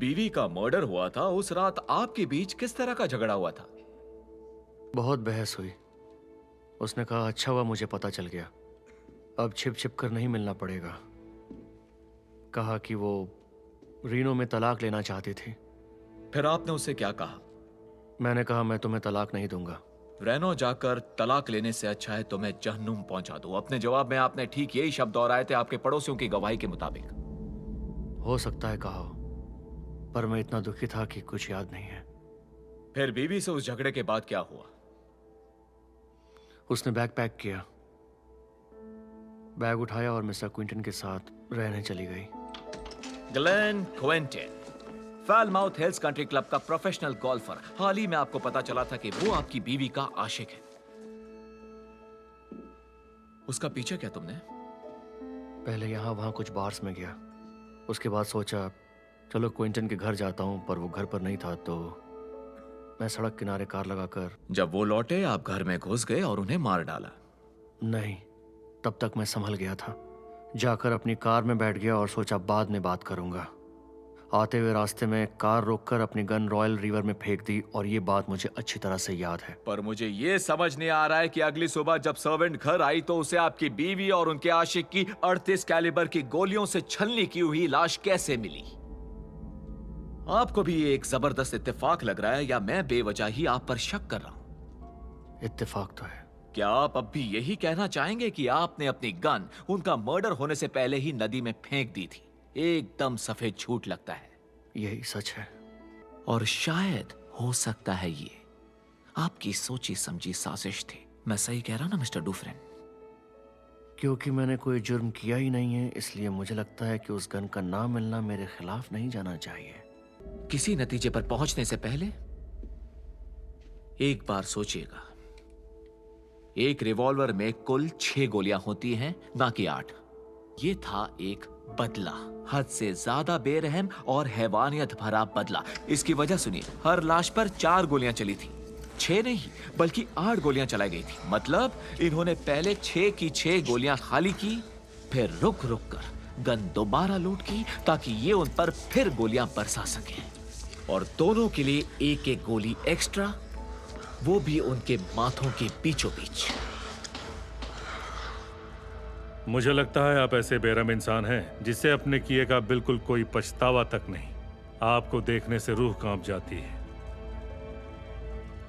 बीवी का मर्डर हुआ था, उस रात आपके बीच किस तरह का झगड़ा हुआ था? बहुत बहस हुई। उसने कहा अच्छा हुआ मुझे पता चल गया, अब छिप छिप कर नहीं मिलना पड़ेगा। कहा कि वो रीनो में तलाक लेना चाहती थी। फिर आपने उससे क्या कहा? मैंने कहा मैं तुम्हें तलाक नहीं दूंगा। रेनो जाकर तलाक लेने से अच्छा है तो मैं जहन्नुम पहुंचा दूं। अपने जवाब में आपने ठीक यही शब्द दोहराए थे, आपके पड़ोसियों की गवाही के मुताबिक। हो सकता है कहा हो, पर मैं इतना दुखी था कि कुछ याद नहीं है। फिर बीवी से उस झगड़े के बाद क्या हुआ? उसने बैग पैक किया, बैग उठाया और मिस्टर क्विंटन के साथ रहने चली गई। Glen Quinton, Falmouth Hills country club का प्रोफेशनल गोल्फर। हाल ही में आपको पता चला था कि वो आपकी बीवी का आशिक है। उसका पीछे क्या तुमने? पहले यहाँ वहाँ कुछ बार्स में गया, उसके बाद सोचा चलो क्विंटन के घर जाता हूँ, पर वो घर पर नहीं था तो मैं सड़क किनारे कार लगाकर। जब वो लौटे आप घर में घुस गए और उन्हें मार डाला? नहीं, तब तक मैं संभल गया था। जाकर अपनी कार में बैठ गया और सोचा बाद में बात करूंगा। आते हुए रास्ते में कार रोककर अपनी गन रॉयल रिवर में फेंक दी और ये बात मुझे अच्छी तरह से याद है। पर मुझे ये समझ नहीं आ रहा है कि अगली सुबह जब सर्वेंट घर आई तो उसे आपकी बीवी और उनके आशिक की 38 कैलिबर की गोलियों से छलनी की हुई लाश कैसे मिली? आपको भी ये एक जबरदस्त इत्तेफाक लग रहा है या मैं बेवजह ही आप पर शक कर रहा हूं? इत्तेफाक तो है। क्या आप अब भी यही कहना चाहेंगे कि आपने अपनी गन उनका मर्डर होने से पहले ही नदी में फेंक दी थी? एकदम सफेद झूठ लगता है। यही सच है। और शायद हो सकता है ये आपकी सोची समझी साजिश थी। मैं सही कह रहा हूं ना मिस्टर डुफ्रेन? क्योंकि मैंने कोई जुर्म किया ही नहीं है, इसलिए मुझे लगता है कि उस गन का ना मिलना मेरे खिलाफ नहीं जाना चाहिए। किसी नतीजे पर पहुंचने से पहले एक बार सोचिएगा। एक रिवॉल्वर में कुल 6 गोलियां होती हैं, ना कि 8। ये था एक बदला, हद से ज्यादा बेरहम और हैवानियत भरा बदला। इसकी वजह सुनिए, हर लाश पर 4 गोलियां चली थी। 6 नहीं बल्कि 8 गोलियां चलाई गई थी। मतलब इन्होंने पहले 6 की 6 गोलियां खाली की, फिर रुक रुक कर गन दोबारा लूट की ताकि ये उन पर फिर गोलियां बरसा सके। और दोनों के लिए एक एक गोली एक्स्ट्रा, वो भी उनके माथों के बीचों बीच। मुझे लगता है आप ऐसे बेरहम इंसान हैं जिससे अपने किए का बिल्कुल कोई पछतावा तक नहीं। आपको देखने से रूह कांप जाती है।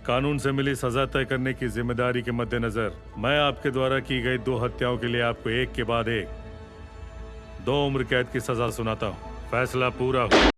कानून से मिली सजा तय करने की जिम्मेदारी के मद्देनजर मैं आपके द्वारा की गई 2 हत्याओं के लिए आपको एक के बाद एक 2 उम्र कैद की सजा सुनाता हूं। फैसला पूरा हो।